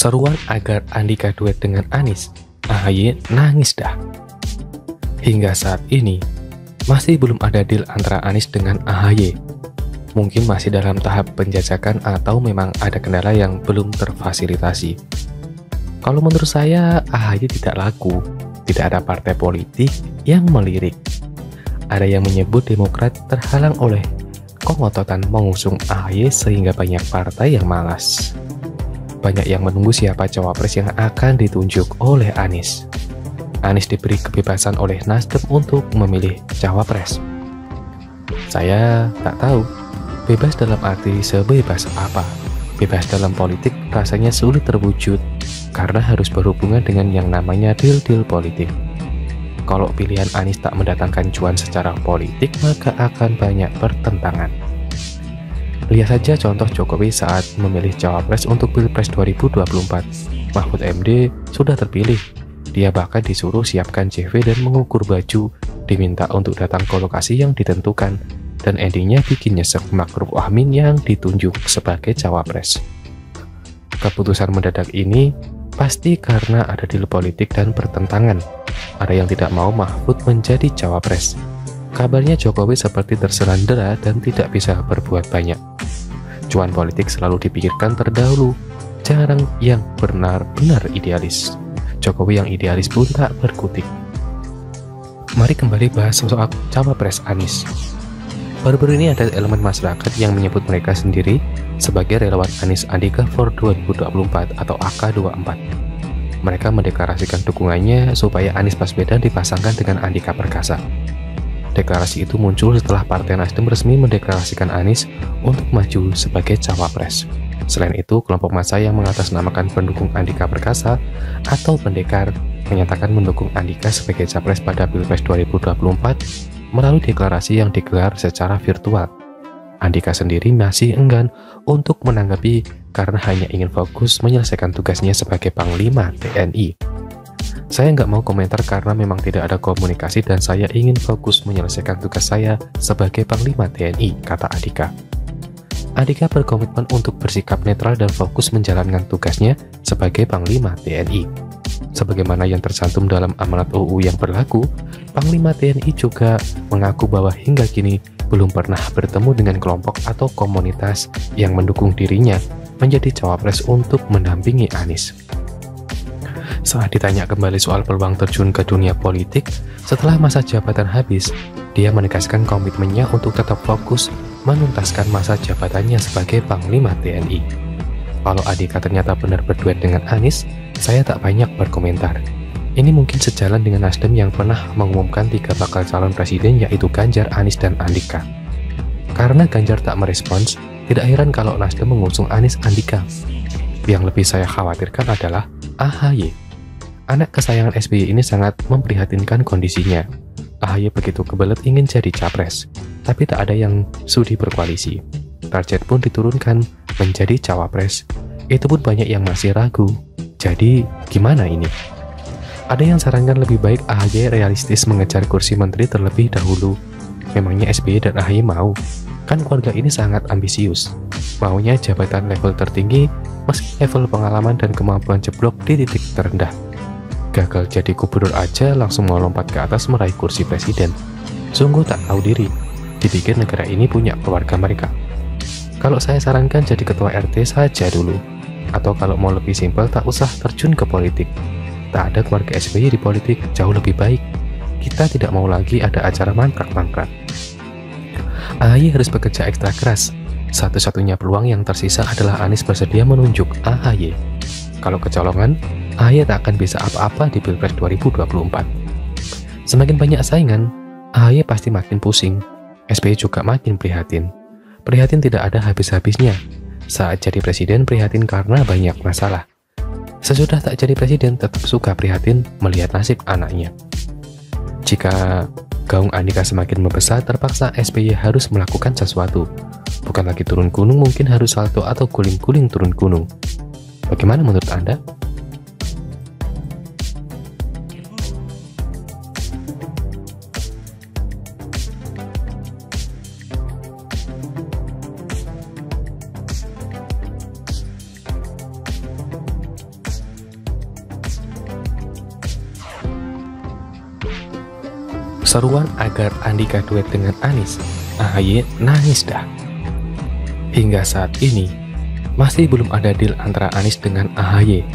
Seruan agar Andika duet dengan Anies, AHY nangis dah. Hingga saat ini, masih belum ada deal antara Anies dengan AHY. Mungkin masih dalam tahap penjajakan atau memang ada kendala yang belum terfasilitasi. Kalau menurut saya, AHY tidak laku, tidak ada partai politik yang melirik. Ada yang menyebut Demokrat terhalang oleh kengototan mengusung AHY sehingga banyak partai yang malas. Banyak yang menunggu siapa cawapres yang akan ditunjuk oleh Anies. Anies diberi kebebasan oleh Nasdem untuk memilih cawapres. Saya tak tahu, bebas dalam arti sebebas apa. Bebas dalam politik rasanya sulit terwujud karena harus berhubungan dengan yang namanya deal-deal politik. Kalau pilihan Anies tak mendatangkan cuan secara politik, maka akan banyak pertentangan. Lihat saja contoh Jokowi saat memilih cawapres untuk Pilpres 2024. Mahfud MD sudah terpilih. Dia bahkan disuruh siapkan CV dan mengukur baju, diminta untuk datang ke lokasi yang ditentukan, dan endingnya bikin nyesek Ma'ruf Amin yang ditunjuk sebagai cawapres. Keputusan mendadak ini pasti karena ada deal politik dan pertentangan. Ada yang tidak mau Mahfud menjadi cawapres. Kabarnya Jokowi seperti terserandera dan tidak bisa berbuat banyak. Cuan politik selalu dipikirkan terdahulu, jarang yang benar-benar idealis. Jokowi yang idealis pun tak berkutik. Mari kembali bahas soal cawapres Anies. Baru-baru ini ada elemen masyarakat yang menyebut mereka sendiri sebagai relawan Anies Andika for 2024 atau AK24. Mereka mendeklarasikan dukungannya supaya Anies Baswedan dipasangkan dengan Andika Perkasa. Deklarasi itu muncul setelah Partai Nasdem resmi mendeklarasikan Anies untuk maju sebagai cawapres. Selain itu, kelompok massa yang mengatasnamakan pendukung Andika Perkasa atau pendekar menyatakan mendukung Andika sebagai capres pada Pilpres 2024 melalui deklarasi yang digelar secara virtual. Andika sendiri masih enggan untuk menanggapi karena hanya ingin fokus menyelesaikan tugasnya sebagai Panglima TNI. Saya nggak mau komentar karena memang tidak ada komunikasi dan saya ingin fokus menyelesaikan tugas saya sebagai Panglima TNI, kata Andika. Andika berkomitmen untuk bersikap netral dan fokus menjalankan tugasnya sebagai Panglima TNI. Sebagaimana yang tercantum dalam amanat UU yang berlaku, Panglima TNI juga mengaku bahwa hingga kini belum pernah bertemu dengan kelompok atau komunitas yang mendukung dirinya menjadi cawapres untuk mendampingi Anies. Saat ditanya kembali soal peluang terjun ke dunia politik setelah masa jabatan habis, dia menegaskan komitmennya untuk tetap fokus menuntaskan masa jabatannya sebagai Panglima TNI. Kalau Andika ternyata benar berduet dengan Anies, saya tak banyak berkomentar. Ini mungkin sejalan dengan Nasdem yang pernah mengumumkan 3 bakal calon presiden yaitu Ganjar, Anies, dan Andika. Karena Ganjar tak merespons, tidak heran kalau Nasdem mengusung Anies Andika. Yang lebih saya khawatirkan adalah AHY. Anak kesayangan SBY ini sangat memprihatinkan kondisinya. AHY begitu kebelet ingin jadi capres, tapi tak ada yang sudi berkoalisi. Target pun diturunkan menjadi cawapres. Itu pun banyak yang masih ragu. Jadi, gimana ini? Ada yang sarankan lebih baik AHY realistis mengejar kursi menteri terlebih dahulu. Memangnya SBY dan AHY mau? Kan keluarga ini sangat ambisius. Maunya jabatan level tertinggi, meski level pengalaman dan kemampuan jeblok di titik terendah. Gagal jadi gubernur aja langsung mau lompat ke atas meraih kursi presiden. Sungguh tak tahu diri. Dipikir negara ini punya keluarga mereka. Kalau saya sarankan jadi ketua RT saja dulu. Atau kalau mau lebih simpel tak usah terjun ke politik. Tak ada keluarga SBY di politik, jauh lebih baik. Kita tidak mau lagi ada acara mangkrak-mangkrak. AHY harus bekerja ekstra keras. Satu-satunya peluang yang tersisa adalah Anies bersedia menunjuk AHY. Kalau kecolongan, AHY tak akan bisa apa-apa di Pilpres 2024. Semakin banyak saingan, AHY pasti makin pusing. SBY juga makin prihatin. Prihatin tidak ada habis-habisnya. Saat jadi presiden prihatin karena banyak masalah. Sesudah tak jadi presiden tetap suka prihatin melihat nasib anaknya. Jika gaung Andika semakin membesar, terpaksa SBY harus melakukan sesuatu. Bukan lagi turun gunung, mungkin harus salto atau guling-guling turun gunung. Bagaimana menurut Anda? Seruan agar Andika duet dengan Anies, AHY nangis dah. Hingga saat ini, masih belum ada deal antara Anies dengan AHY.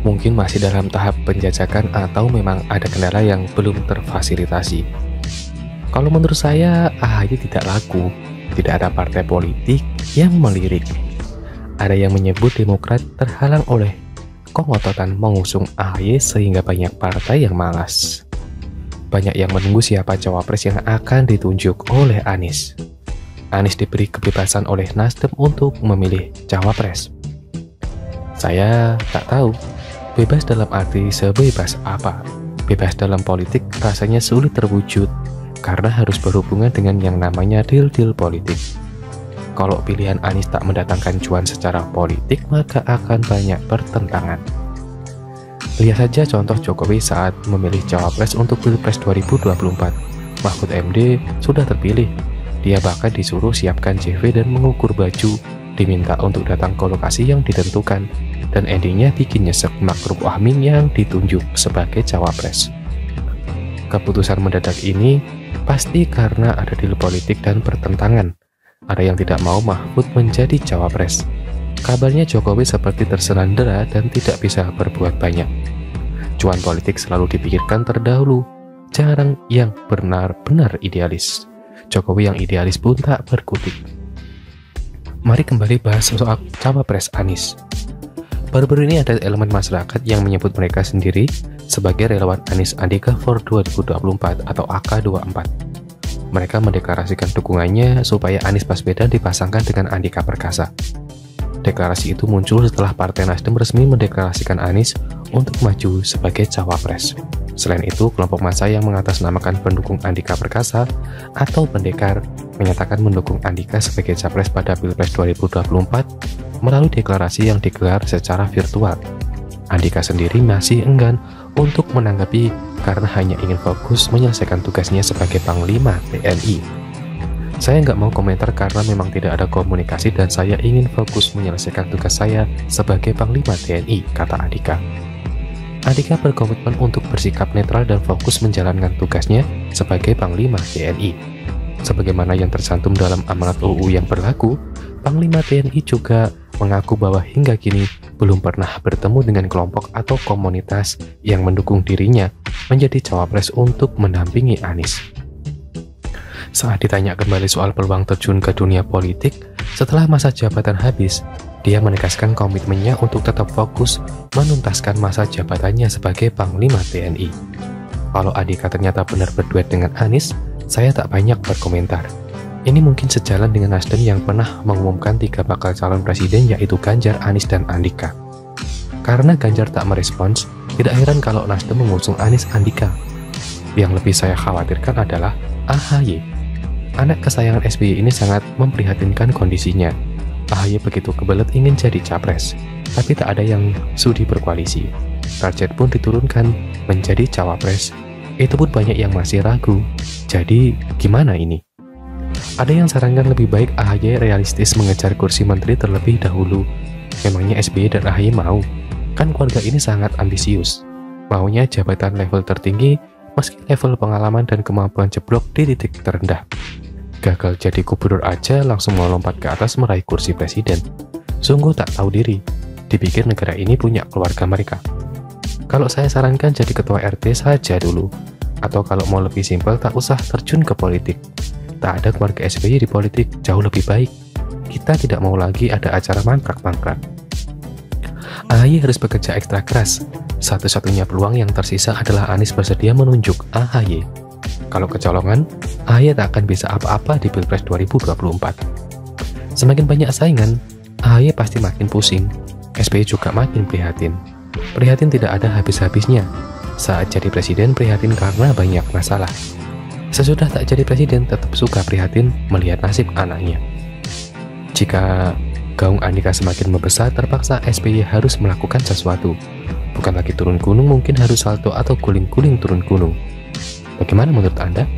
Mungkin masih dalam tahap penjajakan atau memang ada kendala yang belum terfasilitasi. Kalau menurut saya, AHY tidak laku, tidak ada partai politik yang melirik. Ada yang menyebut Demokrat terhalang oleh kengototan mengusung AHY sehingga banyak partai yang malas. Banyak yang menunggu siapa cawapres yang akan ditunjuk oleh Anies. Anies diberi kebebasan oleh Nasdem untuk memilih cawapres. Saya tak tahu, bebas dalam arti sebebas apa. Bebas dalam politik rasanya sulit terwujud karena harus berhubungan dengan yang namanya deal-deal politik. Kalau pilihan Anies tak mendatangkan cuan secara politik, maka akan banyak pertentangan. Lihat saja contoh Jokowi saat memilih cawapres untuk Pilpres 2024. Mahfud MD sudah terpilih. Dia bahkan disuruh siapkan CV dan mengukur baju, diminta untuk datang ke lokasi yang ditentukan, dan endingnya bikin nyesek Ma'ruf Amin yang ditunjuk sebagai cawapres. Keputusan mendadak ini pasti karena ada deal politik dan pertentangan. Ada yang tidak mau Mahfud menjadi cawapres. Kabarnya Jokowi seperti terselandera dan tidak bisa berbuat banyak. Cuan politik selalu dipikirkan terdahulu, jarang yang benar-benar idealis. Jokowi yang idealis pun tak berkutik. Mari kembali bahas soal cawapres Anies. Baru-baru ini ada elemen masyarakat yang menyebut mereka sendiri sebagai relawan Anies Andika for 2024 atau AK24. Mereka mendeklarasikan dukungannya supaya Anies Baswedan dipasangkan dengan Andika Perkasa. Deklarasi itu muncul setelah Partai Nasdem resmi mendeklarasikan Anies untuk maju sebagai cawapres. Selain itu, kelompok massa yang mengatasnamakan pendukung Andika Perkasa atau pendekar menyatakan mendukung Andika sebagai capres pada Pilpres 2024 melalui deklarasi yang digelar secara virtual. Andika sendiri masih enggan untuk menanggapi karena hanya ingin fokus menyelesaikan tugasnya sebagai Panglima TNI. Saya nggak mau komentar karena memang tidak ada komunikasi dan saya ingin fokus menyelesaikan tugas saya sebagai Panglima TNI, kata Andika. Andika berkomitmen untuk bersikap netral dan fokus menjalankan tugasnya sebagai Panglima TNI. Sebagaimana yang tercantum dalam amanat UU yang berlaku, Panglima TNI juga mengaku bahwa hingga kini belum pernah bertemu dengan kelompok atau komunitas yang mendukung dirinya menjadi cawapres untuk mendampingi Anies. Saat ditanya kembali soal peluang terjun ke dunia politik setelah masa jabatan habis, dia menegaskan komitmennya untuk tetap fokus menuntaskan masa jabatannya sebagai Panglima TNI. Kalau Andika ternyata benar berduet dengan Anies, saya tak banyak berkomentar. Ini mungkin sejalan dengan Nasdem yang pernah mengumumkan 3 bakal calon presiden yaitu Ganjar, Anies, dan Andika. Karena Ganjar tak merespons, tidak heran kalau Nasdem mengusung Anies Andika. Yang lebih saya khawatirkan adalah AHY. Anak kesayangan SBY ini sangat memprihatinkan kondisinya. AHY begitu kebelet ingin jadi capres, tapi tak ada yang sudi berkoalisi. Target pun diturunkan menjadi cawapres. Itu pun banyak yang masih ragu. Jadi gimana ini? Ada yang sarankan lebih baik AHY realistis mengejar kursi menteri terlebih dahulu. Memangnya SBY dan AHY mau? Kan keluarga ini sangat ambisius. Maunya jabatan level tertinggi meski level pengalaman dan kemampuan jeblok di titik terendah. Gagal jadi gubernur aja langsung melompat ke atas meraih kursi presiden. Sungguh tak tahu diri. Dipikir negara ini punya keluarga mereka. Kalau saya sarankan jadi ketua RT saja dulu. Atau kalau mau lebih simpel tak usah terjun ke politik. Tak ada keluarga SBY di politik, jauh lebih baik. Kita tidak mau lagi ada acara mangkrak-mangkrak. AHY harus bekerja ekstra keras. Satu-satunya peluang yang tersisa adalah Anies bersedia menunjuk AHY. Kalau kecolongan, AHY tak akan bisa apa-apa di Pilpres 2024. Semakin banyak saingan, AHY pasti makin pusing. SBY juga makin prihatin. Prihatin tidak ada habis-habisnya. Saat jadi presiden prihatin karena banyak masalah. Sesudah tak jadi presiden tetap suka prihatin melihat nasib anaknya. Jika gaung Andika semakin membesar, terpaksa SBY harus melakukan sesuatu. Bukan lagi turun gunung, mungkin harus salto atau guling-guling turun gunung. Bagaimana menurut Anda?